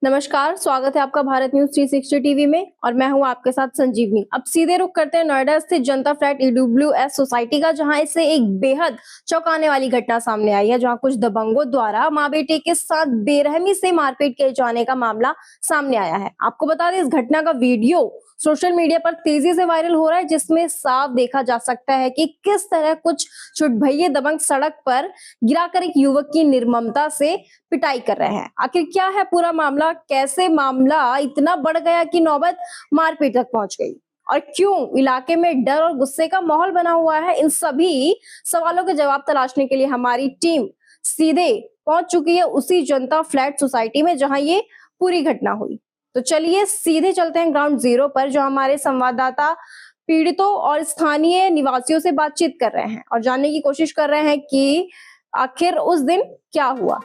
नमस्कार, स्वागत है आपका भारत न्यूज 360 टीवी में और मैं हूं आपके साथ संजीवनी। अब सीधे रुख करते हैं नोएडा स्थित जनता फ्लैट ईडब्ल्यूएस सोसाइटी का, जहां इससे एक बेहद चौंकाने वाली घटना सामने आई है, जहां कुछ दबंगों द्वारा मां बेटे के साथ बेरहमी से मारपीट किए जाने का मामला सामने आया है। आपको बता दें, इस घटना का वीडियो सोशल मीडिया पर तेजी से वायरल हो रहा है, जिसमें साफ देखा जा सकता है कि किस तरह कुछ चुटभइये दबंग सड़क पर गिराकर एक युवक की निर्ममता से पिटाई कर रहे हैं। आखिर क्या है पूरा मामला, कैसे मामला इतना बढ़ गया कि नौबत मारपीट तक पहुंच गई, और क्यों इलाके में डर और गुस्से का माहौल बना हुआ है, इन सभी सवालों के जवाब तलाशने के लिए हमारी टीम सीधे पहुंच चुकी है उसी जनता फ्लैट सोसाइटी में जहां ये पूरी घटना हुई। तो चलिए सीधे चलते हैं ग्राउंड जीरो पर, जो हमारे संवाददाता पीड़ितों और स्थानीय निवासियों से बातचीत कर रहे हैं और जानने की कोशिश कर रहे हैं कि आखिर उस दिन क्या हुआ।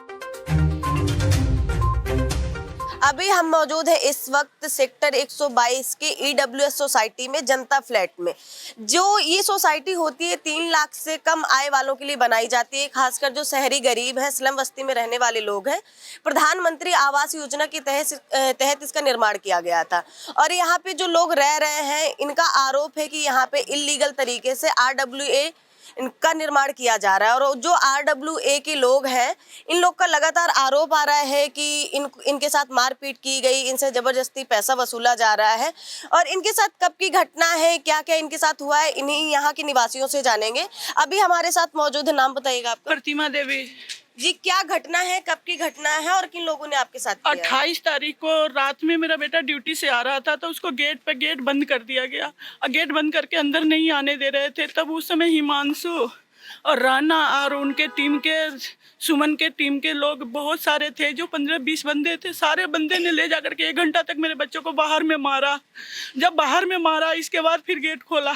अभी हम मौजूद हैं इस वक्त सेक्टर 122 के ईडब्ल्यूएस सोसाइटी में, जनता फ्लैट में। जो ये सोसाइटी होती है 3 लाख से कम आय वालों के लिए बनाई जाती है, खासकर जो शहरी गरीब हैं, स्लम बस्ती में रहने वाले लोग हैं। प्रधानमंत्री आवास योजना के तहत इसका निर्माण किया गया था और यहाँ पे जो लोग रह रहे हैं, इनका आरोप है कि यहाँ पे इल्लीगल तरीके से RWA इनका निर्माण किया जा रहा है। और जो RWA के लोग हैं, इन लोग का लगातार आरोप आ रहा है कि इनके साथ मारपीट की गई, इनसे जबरदस्ती पैसा वसूला जा रहा है। और इनके साथ कब की घटना है, क्या क्या इनके साथ हुआ है, इन्हीं यहाँ के निवासियों से जानेंगे। अभी हमारे साथ मौजूद है, नाम बताइएगा आपका? प्रतिमा देवी जी। क्या घटना है, कब की घटना है और किन लोगों ने आपके साथ किया? 28 तारीख को रात में मेरा बेटा ड्यूटी से आ रहा था, तो उसको गेट बंद कर दिया गया और गेट बंद करके अंदर नहीं आने दे रहे थे। तब उस समय हिमांशु और राना और उनके टीम के, सुमन के टीम के लोग बहुत सारे थे, जो 15-20 बंदे थे। सारे बंदे ने ले जाकर के 1 घंटा तक मेरे बच्चों को बाहर में मारा। जब बाहर में मारा, इसके बाद फिर गेट खोला।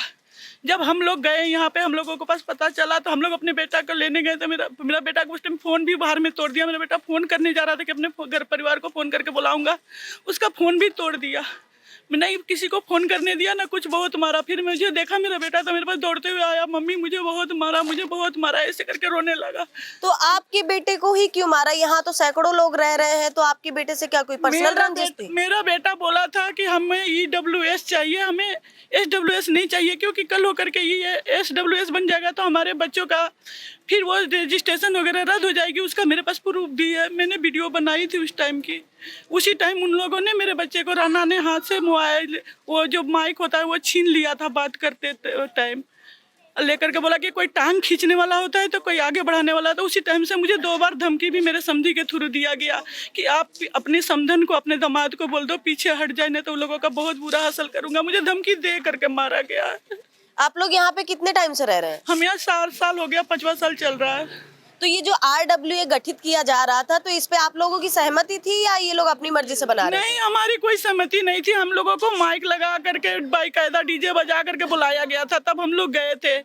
जब हम लोग गए यहाँ पे, हम लोगों के पास पता चला, तो हम लोग अपने बेटा को लेने गए। तो मेरा बेटा को उस टाइम फ़ोन भी बाहर में तोड़ दिया। मेरा बेटा फ़ोन करने जा रहा था कि अपने घर परिवार को फ़ोन करके बुलाऊंगा, उसका फ़ोन भी तोड़ दिया। नहीं किसी को फ़ोन करने दिया ना कुछ, बहुत मारा। फिर मुझे देखा मेरा बेटा तो मेरे पास दौड़ते हुए आया, मम्मी मुझे बहुत मारा, मुझे बहुत मारा, ऐसे करके रोने लगा। तो आपके बेटे को ही क्यों मारा? यहाँ तो सैकड़ों लोग रह रहे हैं, तो आपके बेटे से क्या कोई पर्सनल रंजिश थी? मेरा बेटा बोला था कि हमें EWS चाहिए, हमें SWS नहीं चाहिए, क्योंकि कल होकर के ये SWS बन जाएगा तो हमारे बच्चों का फिर वो रजिस्ट्रेशन वगैरह रद्द हो जाएगी। उसका मेरे पास प्रूफ भी है, मैंने वीडियो बनाई थी उस टाइम की। उसी टाइम उन लोगों ने मेरे बच्चे को, राना ने हाथ से मोबाइल, वो जो माइक होता है वो छीन लिया था बात करते टाइम, लेकर के बोला कि कोई टांग खींचने वाला होता है तो कोई आगे बढ़ाने वाला। तो उसी टाइम से मुझे 2 बार धमकी भी मेरे समधी के थ्रू दिया गया कि आप अपने समधन को, अपने दामाद को बोल दो पीछे हट जाए, नहीं तो उन लोगों का बहुत बुरा हासिल करूंगा। मुझे धमकी दे करके मारा गया। आप लोग यहाँ पे कितने टाइम से रह रहे हैं? हम यहाँ 4 साल हो गया, 5वां साल चल रहा है। तो ये जो RWA गठित किया जा रहा था, तो इस पे आप लोगों की सहमति थी या ये लोग अपनी मर्जी से बना रहे थे? नहीं, हमारी कोई सहमति नहीं थी। हम लोगों को माइक लगा करके, बाकायदा डीजे बजा करके बुलाया गया था, तब हम लोग गए थे।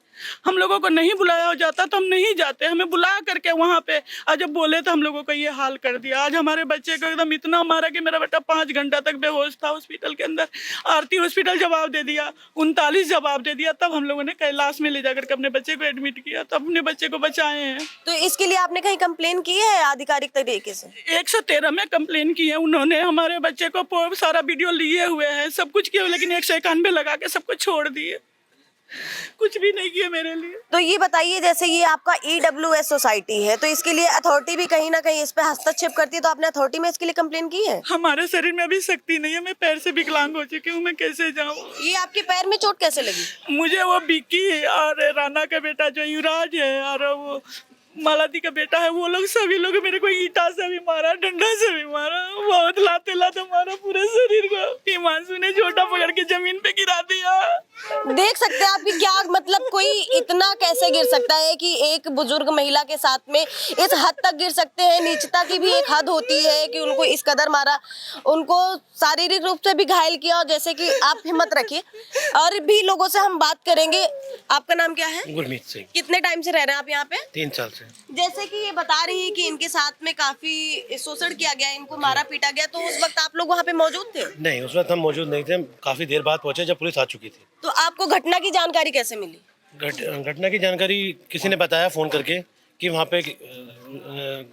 हम लोगों को नहीं बुलाया हो जाता तो हम नहीं जाते, हमें बुला करके वहाँ पे आज जब बोले तो हम लोगों को ये हाल कर दिया। आज हमारे बच्चे को एकदम इतना मारा कि मेरा बेटा 5 घंटा तक बेहोश था हॉस्पिटल के अंदर। आरती हॉस्पिटल जवाब दे दिया, 39 जवाब दे दिया, तब हम लोगों ने कैलाश में ले जाकर के अपने बच्चे को एडमिट किया, तब अपने बच्चे को बचाए हैं। तो इसके लिए आपने कहीं कंप्लेन की है आधिकारिक तरीके से? 113 में कंप्लेन की है उन्होंने। हमारे बच्चे को सारा वीडियो लिए हुए हैं, सब कुछ किया, लेकिन 191 लगा के सबको छोड़ दिए, कुछ भी नहीं किया मेरे लिए। तो ये बताइए, जैसे ये आपका EWS सोसाइटी है, तो इसके लिए अथॉरिटी भी कहीं ना कहीं इस पे हस्तक्षेप करती है, तो आपने अथॉरिटी में इसके लिए कंप्लेन की है? हमारे शरीर में अभी शक्ति नहीं है, मैं पैर से विकलांग हो चुकी हूँ, मैं कैसे जाऊँ? ये आपके पैर में चोट कैसे लगी? मुझे वो बिक्की और राना का बेटा जो युवराज है और वो मालती का बेटा है, वो लोग सभी लोग मेरे को ईटा से भी मारा, डंडा से भी मारा, बहुत लाते लाते मारा पूरे शरीर को। हिमांशु ने झोटा पकड़ के जमीन पे गिरा दिया। देख सकते हैं आपकी क्या मतलब, कोई इतना कैसे गिर सकता है कि एक बुजुर्ग महिला के साथ में इस हद तक गिर सकते हैं? नीचता की भी एक हद होती है कि उनको इस कदर मारा, उनको शारीरिक रूप से भी घायल किया। और जैसे कि आप हिम्मत रखिए, और भी लोगों से हम बात करेंगे। आपका नाम क्या है? गुरमीत सिंह। कितने टाइम से रह रहे हैं आप यहाँ पे? 3 साल से। जैसे कि ये बता रही है कि इनके साथ में काफी शोषण किया गया, इनको मारा पीटा गया, तो उस वक्त आप लोग वहाँ पे मौजूद थे? नहीं, उस वक्त हम मौजूद नहीं थे, काफी देर बाद पहुंचे जब पुलिस आ चुकी थी। तो आपको घटना की जानकारी कैसे मिली? घटना की जानकारी किसी ने बताया फोन करके कि वहाँ पे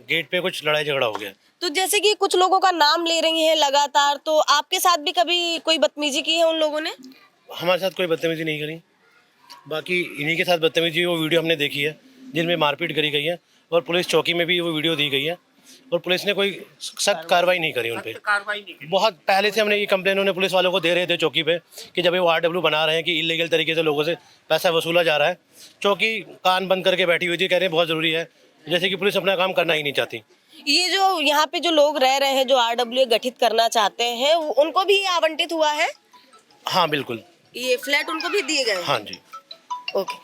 गेट पे कुछ लड़ाई झगड़ा हो गया। तो जैसे कि कुछ लोगों का नाम ले रही हैं लगातार, तो आपके साथ भी कभी कोई बदतमीजी की है उन लोगों ने? हमारे साथ कोई बदतमीजी नहीं करी, बाकी इन्हीं के साथ बदतमीजी वो वीडियो हमने देखी है जिनमें मारपीट करी गई है, और पुलिस चौकी में भी वो वीडियो दी गई है, और पुलिस ने कोई सख्त कार्रवाई नहीं करी उन पर। बहुत पहले से हमने ये कंप्लेन उन्हें पुलिस वालों को दे रहे थे चौकी पे कि जब ये वो RW बना रहे हैं कि इलीगल तरीके से लोगों से पैसा वसूला जा रहा है, चौकी कान बंद करके बैठी हुई थी, कह रहे हैं बहुत ज़रूरी है, जैसे कि पुलिस अपना काम करना ही नहीं चाहती। ये जो यहाँ पे जो लोग रह रहे हैं जो RWA गठित करना चाहते हैं, उनको भी ये आवंटित हुआ है? हाँ बिल्कुल। ये फ्लैट उनको भी दिए गए? हाँ जी। ओके,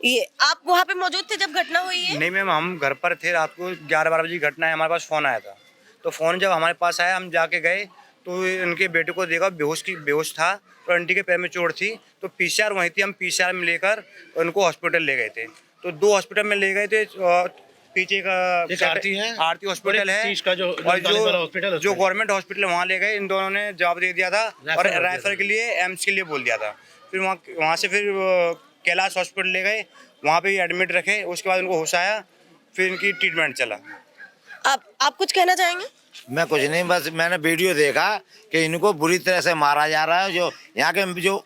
ये आप वहाँ पे मौजूद थे जब घटना हुई है? नहीं मैम, हम घर पर थे, रात को 11-12 बजे घटना है, हमारे पास फ़ोन आया था। तो फ़ोन जब हमारे पास आया, हम जाके गए तो इनके बेटे को देखा बेहोश था, और आंटी के पैर में चोट थी, तो PCR वहीं थी, हम PCR में लेकर उनको हॉस्पिटल ले गए थे। तो 2 हॉस्पिटल में ले गए थे, पीछे का आरती हॉस्पिटल है, और जो गवर्नमेंट हॉस्पिटल है वहाँ ले गए। इन दोनों ने जवाब दे दिया था और रेफर के लिए एम्स के लिए बोल दिया था। फिर वहाँ से फिर कैलाश हॉस्पिटल ले गए, वहाँ पे एडमिट रखे, उसके बाद उनको होश आया, फिर इनकी ट्रीटमेंट चला। आप कुछ कहना चाहेंगे? मैं कुछ नहीं, बस मैंने वीडियो देखा कि इनको बुरी तरह से मारा जा रहा है। जो यहाँ के जो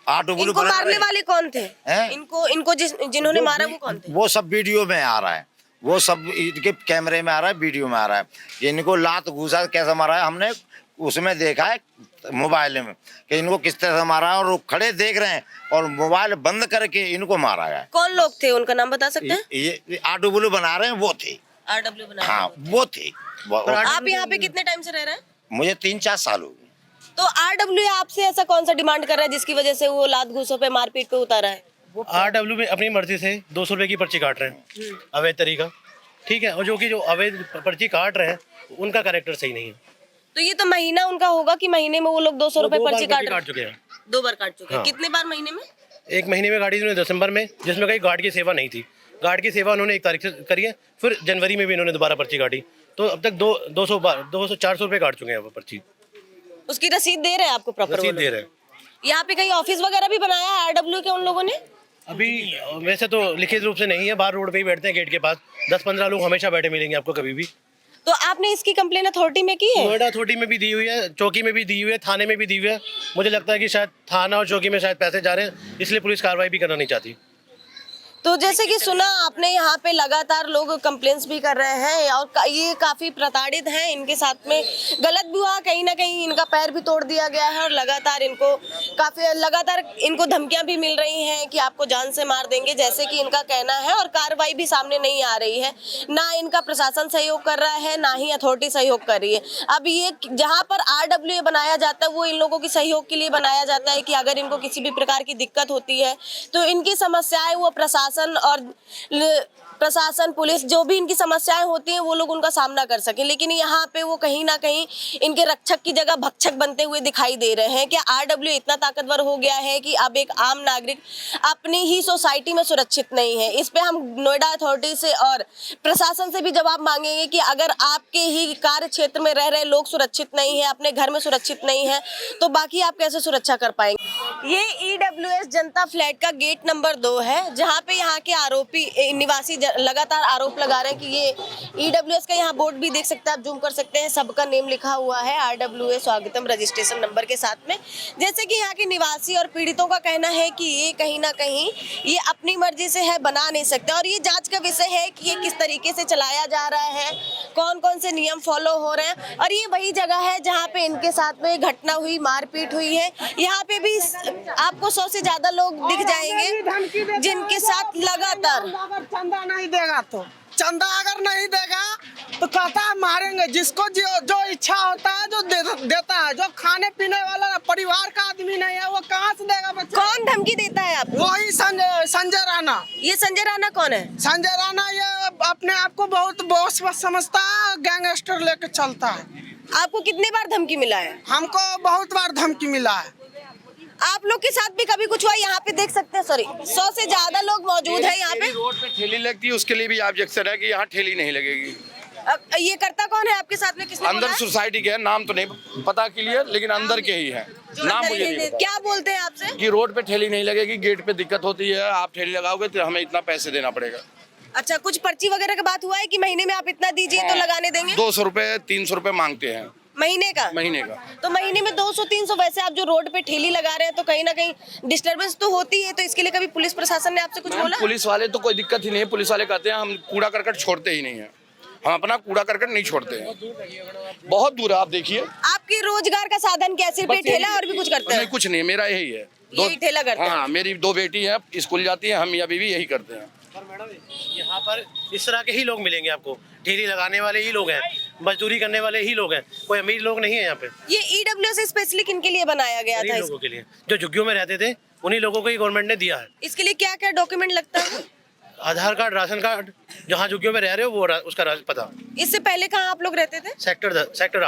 RW इनको मारने वाले कौन थे? इनको जिन्होंने मारा वो कौन थे? वो सब वीडियो में आ रहा है, वो सब इनके कैमरे में आ रहा है, वीडियो में आ रहा है कि इनको लात घूसा कैसे मारा है। हमने उसमें देखा है मोबाइल में कि इनको किस तरह से मारा है, और वो खड़े देख रहे हैं और मोबाइल बंद करके इनको मारा है। कौन लोग थे, उनका नाम बता सकते हैं? ये RW बना रहे हैं, वो थे। RW बना? हाँ वो थे। आप यहाँ पे कितने टाइम से रह रहे हैं? मुझे 3-4 साल हो गए। तो RW आपसे ऐसा कौन सा डिमांड कर रहा है जिसकी वजह से वो लात घूसों पे मारपीट पे उतारा है? RW में अपनी मर्जी से 200 रुपए की पर्ची काट रहे हैं, अवैध तरीका, ठीक है, और जो अवैध पर्ची काट रहे हैं उनका कैरेक्टर सही नहीं है। तो ये तो महीना उनका होगा कि महीने में वो लोग 200 रुपए पर्ची काट चुके हैं। 2 बार काट चुके हैं। हाँ। कितने बार महीने में? 1 महीने में गाड़ी उन्होंने दिसंबर में, जिसमें कहीं गार्ड की सेवा नहीं थी, गार्ड की सेवा उन्होंने 1 तारीख से करी है, फिर जनवरी में भी इन्होंने दोबारा पर्ची काटी, तो अब तक 200-400 रुपए काट चुके हैं वो पर्ची। उसकी रसीद दे रहे हैं आपको? प्रॉपर रसीद दे रहे हैं। यहाँ पे कहीं ऑफिस वगैरह भी बनाया है RW के उन लोगों ने? अभी वैसे तो लिखित रूप से नहीं है, बाहर रोड पे ही बैठते हैं गेट के पास, 10-15 लोग हमेशा बैठे मिलेंगे आपको कभी भी। तो आपने इसकी कंप्लेन अथॉरिटी में की है? नोएडा अथॉरिटी में भी दी हुई है, चौकी में भी दी हुई है, थाने में भी दी हुई है। मुझे लगता है कि शायद थाना और चौकी में शायद पैसे जा रहे हैं, इसलिए पुलिस कार्रवाई भी करना नहीं चाहती। तो जैसे कि सुना आपने, यहाँ पे लगातार लोग कंप्लेंट्स भी कर रहे हैं और ये काफी प्रताड़ित हैं, इनके साथ में गलत भी हुआ, कहीं ना कहीं इनका पैर भी तोड़ दिया गया है, और लगातार इनको धमकियां भी मिल रही हैं कि आपको जान से मार देंगे, जैसे कि इनका कहना है, और कार्रवाई भी सामने नहीं आ रही है। ना इनका प्रशासन सहयोग कर रहा है, ना ही अथॉरिटी सहयोग कर रही है। अब ये जहाँ पर RWA बनाया जाता है वो इन लोगों की सहयोग के लिए बनाया जाता है कि अगर इनको किसी भी प्रकार की दिक्कत होती है तो इनकी समस्याएं वो प्रशासन पुलिस जो भी इनकी समस्याएं होती हैं वो लोग उनका सामना कर सके। लेकिन यहाँ पे वो कहीं ना कहीं इनके रक्षक की जगह भक्षक बनते हुए दिखाई दे रहे हैं। क्या RWA इतना ताकतवर हो गया है कि अब एक आम नागरिक अपनी ही सोसाइटी में सुरक्षित नहीं है? इस पे हम नोएडा अथॉरिटी से और प्रशासन से भी जवाब मांगेंगे कि अगर आपके ही कार्य क्षेत्र में रह रहे लोग सुरक्षित नहीं है, अपने घर में सुरक्षित नहीं है, तो बाकी आप कैसे सुरक्षा कर पाएंगे? ये EWS जनता फ्लैट का गेट नंबर 2 है, जहाँ पे यहाँ के आरोपी निवासी लगातार आरोप लगा रहे हैं कि ये EWS का यहाँ बोर्ड भी देख सकते हैं, आप जूम कर सकते हैं, सबका नेम लिखा हुआ है RWA स्वागतम रजिस्ट्रेशन नंबर के साथ में। जैसे कि यहाँ के निवासी और पीड़ितों का कहना है कि ये कहीं ना कहीं ये अपनी मर्जी से है, बना नहीं सकते, और ये जांच का विषय है कि ये किस तरीके से चलाया जा रहा है, कौन कौन से नियम फॉलो हो रहे हैं। और ये वही जगह है जहाँ पे इनके साथ में घटना हुई, मारपीट हुई है। यहाँ पे भी आपको 100 से ज्यादा लोग दिख जाएंगे जिनके साथ लगातार चंदा नहीं देगा तो चंदा अगर नहीं देगा तो कहता है मारेंगे। जिसको जो इच्छा होता है जो देता है, जो खाने पीने वाला परिवार का आदमी नहीं है वो कहाँ से देगा बच्चा? कौन धमकी देता है आपको? वही संजय राणा। ये संजय राणा कौन है? संजय राणा ये अपने आप को बहुत बॉस समझता है, गैंगस्टर लेके चलता है। आपको कितने बार धमकी मिला है? हमको बहुत बार धमकी मिला है। आप लोग के साथ भी कभी कुछ हुआ? यहाँ पे देख सकते हैं, सॉरी 100 से ज्यादा लोग मौजूद हैं यहाँ पे। रोड पे ठेली लगती है, उसके लिए भी ऑब्जेक्शन है कि यहाँ ठेली नहीं लगेगी। ये करता कौन है आपके साथ में? किसने अंदर सोसाइटी के है, नाम तो नहीं पता के लिए, लेकिन अंदर के ही है। नाम मुझे नहीं पता। क्या बोलते हैं आपसे? कि रोड पे ठेली नहीं लगेगी, गेट पे दिक्कत होती है, आप ठेली लगाओगे तो हमें इतना पैसे देना पड़ेगा। अच्छा, कुछ पर्ची वगैरह का बात हुआ है कि महीने में आप इतना दीजिए तो लगाने देंगे? 200 रुपए 300 रुपए मांगते हैं महीने का? महीने का। तो महीने में 200-300, वैसे आप जो रोड पे ठेली लगा रहे हैं तो कहीं ना कहीं डिस्टरबेंस तो होती है, तो इसके लिए कभी पुलिस प्रशासन ने आपसे कुछ बोला? पुलिस वाले तो कोई दिक्कत ही नहीं है, पुलिस वाले कहते हैं हम कूड़ा करकट छोड़ते ही नहीं है, हम अपना कूड़ा करकट नहीं छोड़ते हैं। बहुत दूर है, आप देखिए। आपके रोजगार का साधन क्या, सिर्फ ये ठेला और भी कुछ करते नहीं, हैं? कुछ नहीं, मेरा यही है। यही ठेला करते हैं? हाँ, मेरी 2 बेटी हैं, स्कूल जाती हैं, हम या बीवी यही करते हैं। पर मैडम यहाँ पर इस तरह के ही लोग मिलेंगे आपको, ठेली लगाने वाले ही लोग हैं, मजदूरी करने वाले ही लोग हैं, कोई अमीर लोग नहीं है यहाँ पे। ये ईडब्ल्यूएस स्पेशली किन के लिए बनाया गया गरीब था? लोगों के लिए, जो झुग्गियों में रहते थे उन्हीं लोगों को ही गवर्नमेंट ने दिया है। इसके लिए क्या क्या डॉक्यूमेंट लगता है? आधार कार्ड, राशन कार्ड, जहाँ झुग्गियों में रह रहे हो वो उसका पता। इससे पहले कहाँ आप लोग रहते थे? सेक्टर 8 सेक्टर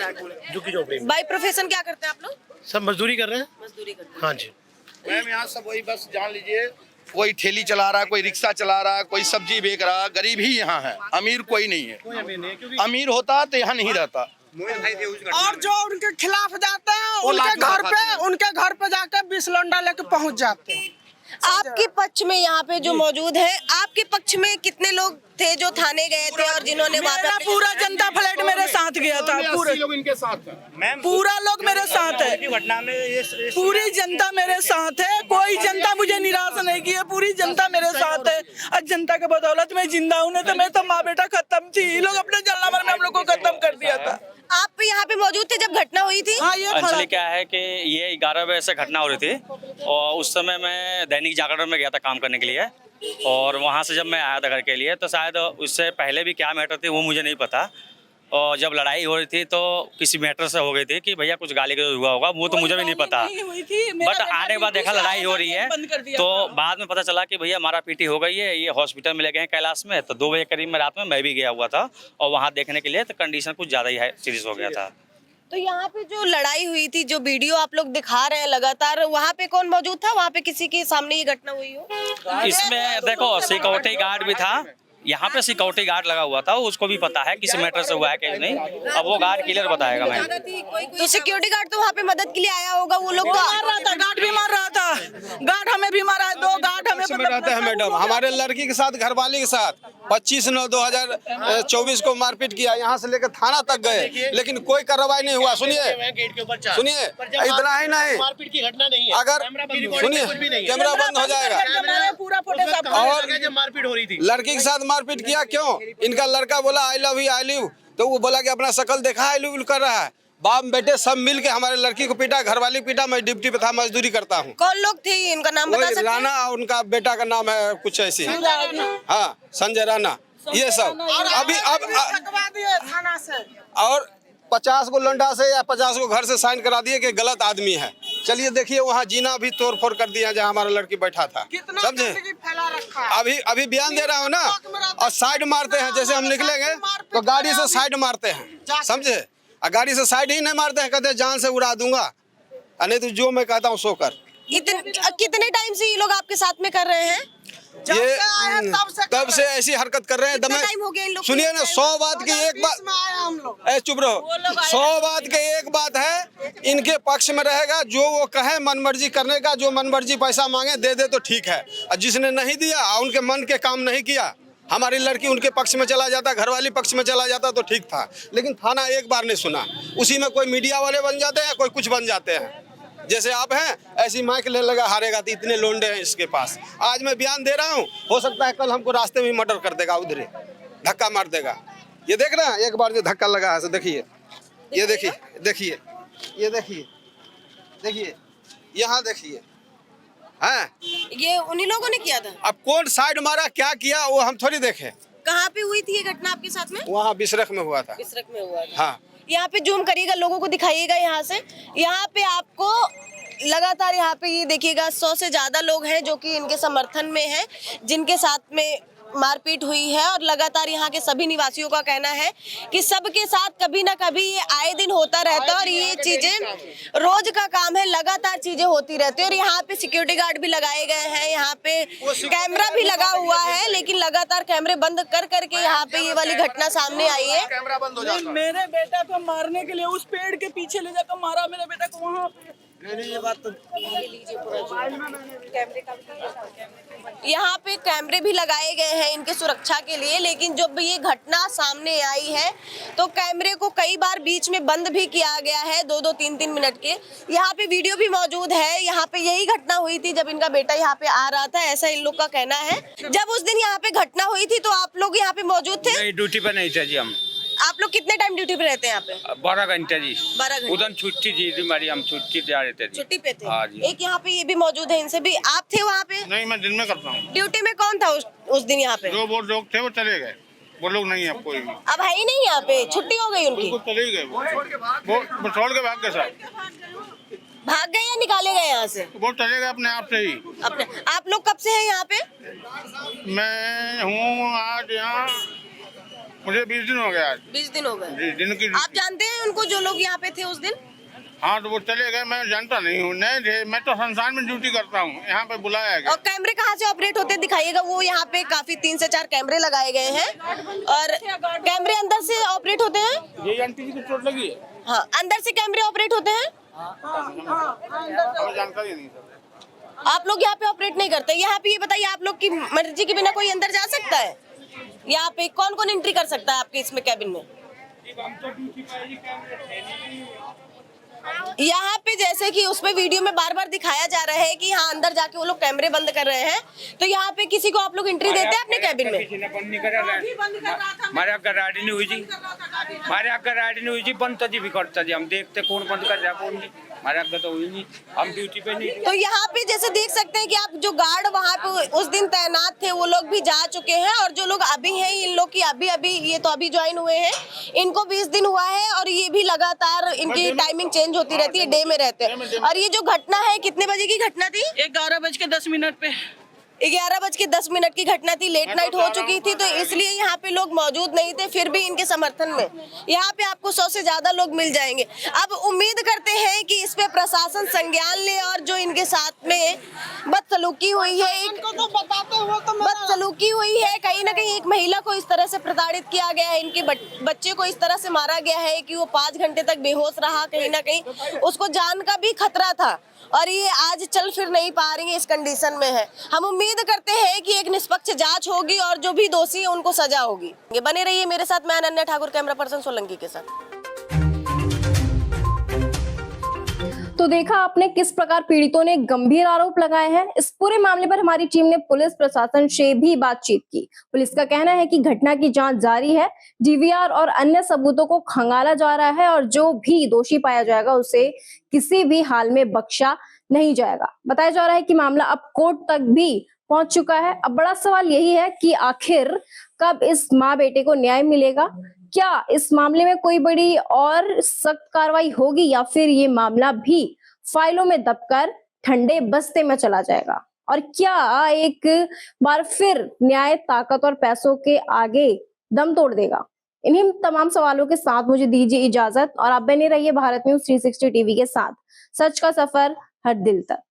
8 में। झुग्गी झोपड़ी में। बाय प्रोफेशन क्या करते हैं आप लोग? सब मजदूरी कर रहे हैं। मजदूरी करते हैं। हाँ जी। मैम यहाँ सब वही, बस जान लीजिए, कोई ठेली चला रहा है, कोई रिक्शा चला रहा है, कोई सब्जी बेच रहा है, गरीब ही यहाँ है, अमीर कोई नहीं है। कोई अमीर नहीं है, क्योंकि अमीर होता तो यहाँ नहीं रहता। और जो उनके खिलाफ जाते हैं वो लाठी उनके घर पे जाके 20 लौंडा लेके पहुंच जाते हैं। आपके पक्ष में यहाँ पे जो मौजूद है, आपके पक्ष में कितने लोग थे जो थाने गए थे और जिन्होंने वहाँ मेरा पे पूरा जनता फ्लैट मेरे साथ गया था, पूरे लोग इनके साथ हैं। पूरा लोग मेरे साथ है, घटना में पूरी जनता मेरे साथ है, कोई जनता मुझे निराश नहीं की है, पूरी जनता मेरे साथ है। आज जनता के बदौलत मैं जिंदा हूँ, नहीं तो मैं तो माँ बेटा खत्म थी। ये लोग अपने जलनामर में हम लोग को खत्म कर दिया था। आप यहाँ पे मौजूद थे जब घटना हुई थी? हाँ, ये एक्चुअली क्या है कि ये 11 बजे से घटना हो रही थी और उस समय मैं दैनिक जागरण में गया था काम करने के लिए, और वहाँ से जब मैं आया था घर के लिए तो शायद उससे पहले भी क्या मैटर थी वो मुझे नहीं पता। और जब लड़ाई हो रही थी तो किसी मैटर से हो गई थी कि भैया कुछ गाली गलौज हुआ होगा, वो तो मुझे भी नहीं पता। बट आने के बाद देखा लड़ाई हो रही है तो बाद में पता चला कि भैया मारा पीटी हो गई है, ये हॉस्पिटल में ले गए हैं कैलाश में। तो 2 बजे करीब में रात में मैं भी गया हुआ था और वहाँ देखने के लिए, तो कंडीशन कुछ ज़्यादा ही सीरियस हो गया था। तो यहाँ पे जो लड़ाई हुई थी, जो वीडियो आप लोग दिखा रहे हैं लगातार, वहाँ पे कौन मौजूद था? वहाँ पे किसी के सामने ये घटना हुई हो? इसमें देखो सिक्योरिटी गार्ड भी था, यहाँ पे सिक्योरिटी गार्ड लगा हुआ था, उसको भी पता है किसी मैटर से हुआ है कि नहीं, अब वो गार्ड क्लियर बताएगा। मैं तो सिक्योरिटी गार्ड तो वहाँ पे मदद के लिए आया होगा, वो लोग तो मार रहा था, गार्ड भी मार रहा था, गार्ड हमें भी मारा है, 2 गार्ड हमें रहते हैं मैडम। हमारे लड़की के साथ, घरवाली के साथ 25/9/2024 को मारपीट किया, यहाँ से लेकर थाना तक गए, लेकिन कोई कार्रवाई नहीं हुआ। सुनिए इतना ही नहीं, मारपीट की घटना नहीं है, अगर सुनिए कैमरा बंद हो जाएगा। पूरा फुटेज और जब मारपीट हो रही थी लड़की के साथ मारपीट किया क्यों? इनका लड़का बोला I love you, I live, तो वो बोला कि अपना शकल देखा आई लिव कर रहा है। बाप बेटे सब मिल के हमारे लड़की को पीटा, घरवाली पीटा। मैं ड्यूटी पे था, मजदूरी करता हूँ। कौन लोग थे, इनका नाम बता सकते हैं? राणा और उनका बेटा का नाम है कुछ ऐसी, हाँ संजय राणा, ये सब। अभी अब थाना से और 50 को लौंडा से या 50 को घर से साइन करा दिए कि गलत आदमी है। चलिए देखिए वहाँ जीना भी तोड़ फोड़ कर दिया जहाँ हमारा लड़की बैठा था, समझे? फैला रखा है। अभी बयान दे रहा हूँ ना, और साइड मारते हैं, जैसे हम निकलेंगे तो गाड़ी से साइड मारते हैं, समझे? और गाड़ी से साइड ही नहीं मारते हैं, कहते हैं जान से उड़ा दूंगा, नहीं तो जो मैं कहता हूँ सो कर। कितने टाइम से ये लोग आपके साथ में कर रहे हैं? ये तब से ऐसी हरकत कर रहे हैं। टाइम हो गया इन लोग? सुनिए ना, 100 बात की एक बात, ऐ चुप रहो, 100 बात की एक बात है, इनके पक्ष में रहेगा। जो वो कहे मन मर्जी करने का, जो मन मर्जी पैसा मांगे दे दे तो ठीक है, और जिसने नहीं दिया, उनके मन के काम नहीं किया, हमारी लड़की उनके पक्ष में चला जाता, घरवाली पक्ष में चला जाता तो ठीक था। लेकिन थाना एक बार नहीं सुना, उसी में कोई मीडिया वाले बन जाते हैं, कोई कुछ बन जाते हैं। जैसे आप हैं ऐसी माइक ले लगा हारेगा, तो इतने लोंडे हैं इसके पास। आज मैं बयान दे रहा हूँ, हो सकता है कल हमको रास्ते में मर्डर कर देगा, उधर धक्का मार देगा। ये देख रहे हैं, एक बार जो धक्का लगा है, देखिए, ये देखिए, देखिए, ये देखिए, देखिए, यहाँ देखिए, हैं? ये उन्हीं लोगों ने किया था? अब कौन साइड मारा, क्या किया, वो हम थोड़ी देखे। कहाँ पे हुई थी ये घटना आपके साथ में? वहाँ बिसरख में हुआ था। बिसरख में हुआ था। हाँ, यहाँ पे जूम करिएगा, लोगों को दिखाइएगा यहाँ से। यहाँ पे आपको लगातार यहाँ पे ये देखिएगा 100 से ज्यादा लोग हैं जो कि इनके समर्थन में हैं, जिनके साथ में मारपीट हुई है। और लगातार यहाँ के सभी निवासियों का कहना है कि सबके साथ कभी ना कभी ये आए दिन होता रहता है और ये चीजें रोज का काम है, लगातार चीजें होती रहती है। और यहाँ पे सिक्योरिटी गार्ड भी लगाए गए हैं, यहाँ पे कैमरा भी लगा हुआ है, लेकिन लगातार कैमरे बंद कर करके यहाँ पे ये वाली घटना सामने आई है। कैमरा बंद हो जाता है। मेरे बेटा को मारने के लिए उस पेड़ के पीछे ले जाकर मारा मेरे बेटा को वहाँ पे। ये बात तो यहाँ पे कैमरे भी लगाए गए हैं इनके सुरक्षा के लिए, लेकिन जब ये घटना सामने आई है तो कैमरे को कई बार बीच में बंद भी किया गया है, 2-2, 3-3 मिनट के। यहाँ पे वीडियो भी मौजूद है। यहाँ पे यही घटना हुई थी जब इनका बेटा यहाँ पे आ रहा था, ऐसा इन लोग का कहना है। जब उस दिन यहाँ पे घटना हुई थी तो आप लोग यहाँ पे मौजूद थे? नहीं, ड्यूटी पे नहीं थे जी हम। आप लोग कितने टाइम ड्यूटी पे रहते हैं यहाँ पे? 12 घंटे जी। 12 घंटे। उधर छुट्टी जी हमारी, हम छुट्टी जा रहे थे जी। छुट्टी पे थे। हाँ जी। एक यहाँ पे ये भी मौजूद है, इनसे भी। आप थे वहाँ पे? नहीं, मैं दिन में करता हूँ। ड्यूटी में कौन था उस दिन यहाँ पे? जो वो लोग थे वो चले गए, वो लोग नहीं है कोई भी। अब है ही नहीं यहाँ पे, छुट्टी हो गई उनकी? चले गए, वो छोड़ के भाग गए साहब। भाग गए या निकाले गए यहाँ से? वो चले गए अपने आप से ही। अपने आप लोग कब से हैं यहाँ पे? मैं हूँ आज यहाँ, मुझे 20 दिन हो गया आज। 20 दिन हो गए। जी, दिन की। आप जानते हैं उनको, जो लोग यहाँ पे थे उस दिन? हाँ, तो वो चले गए, मैं जानता नहीं हूँ। नहीं थे, मैं तो संस्थान में ड्यूटी करता हूँ, यहाँ पे बुलाया गया। और कैमरे कहाँ से ऑपरेट होते दिखाइएगा? वो यहाँ पे काफी 3 से 4 कैमरे लगाए गए हैं और कैमरे अंदर से ऑपरेट होते हैं। ये आंटी जी को चोट लगी है? हाँ, अंदर से कैमरे ऑपरेट होते हैं। हमें जानकारी नहीं सर। आप लोग यहाँ पे ऑपरेट नहीं करते। यहाँ पे ये बताइए, आप लोग की मर्जी के बिना कोई अंदर जा सकता है? यहाँ पे कौन कौन एंट्री कर सकता है आपके इसमें कैबिन में? यहाँ पे जैसे कि उसमें वीडियो में बार बार दिखाया जा रहा है कि यहाँ अंदर जाके वो लोग कैमरे बंद कर रहे हैं, तो यहाँ पे किसी को आप लोग एंट्री देते हैं अपने कैबिन में? हमारे अगर राइड नहीं हुई जी, हमारे अगर राइड नहीं हुई जी, बंद तो जी भी करता जी। हम देखते कौन बंद कर रहा है कौन नहीं, हमारे अगर तो हुई नहीं, हम ड्यूटी पे नहीं। तो यहाँ पे जैसे देख सकते हैं कि आप जो गार्ड वहाँ पे उस दिन तैनात थे वो लोग भी जा चुके हैं, और जो लोग अभी हैं इन लोग की अभी ये तो अभी ज्वाइन हुए हैं, इनको 20 दिन हुआ है और ये भी लगातार इनकी टाइमिंग चेंज होती रहती है, डे में रहते हैं। और ये जो घटना है, कितने बजे की घटना थी? 11:10 पे। 11:10 की घटना थी, लेट नाइट हो चुकी थी, तो इसलिए यहाँ पे लोग मौजूद नहीं थे। फिर भी इनके समर्थन में यहाँ पे आपको 100 से ज्यादा लोग मिल जाएंगे। अब उम्मीद करते हैं कि इस पे प्रशासन संज्ञान ले, और जो इनके साथ में बदसलूकी हुई है, बदसलूकी हुई है, कहीं ना कहीं एक महिला को इस तरह से प्रताड़ित किया गया है, इनके बच्चे को इस तरह से मारा गया है कि वो 5 घंटे तक बेहोश रहा, कहीं ना कहीं उसको जान का भी खतरा था, और ये आज चल फिर नहीं पा रही है, इस कंडीशन में है। हम उम्मीद करते हैं कि एक निष्पक्ष जांच होगी और जो भी दोषी है उनको सजा होगी। ये बने रहिए मेरे साथ, मैं अनन्या ठाकुर, कैमरा पर्सन सोलंकी के साथ। तो देखा आपने किस प्रकार पीड़ितों ने गंभीर आरोप लगाए हैं। इस पूरे मामले पर हमारी टीम ने पुलिस प्रशासन से भी बातचीत की। पुलिस का कहना है कि घटना की जांच जारी है, डीवीआर और अन्य सबूतों को खंगाला जा रहा है, और जो भी दोषी पाया जाएगा उसे किसी भी हाल में बख्शा नहीं जाएगा। बताया जा रहा है कि मामला अब कोर्ट तक भी पहुंच चुका है। अब बड़ा सवाल यही है कि आखिर कब इस माँ बेटे को न्याय मिलेगा? क्या इस मामले में कोई बड़ी और सख्त कार्रवाई होगी, या फिर ये मामला भी फाइलों में दबकर ठंडे बस्ते में चला जाएगा? और क्या एक बार फिर न्याय ताकत और पैसों के आगे दम तोड़ देगा? इन्हीं तमाम सवालों के साथ मुझे दीजिए इजाजत, और आप बने रहिए भारत न्यूज 360 टीवी के साथ। सच का सफर हर दिल तक।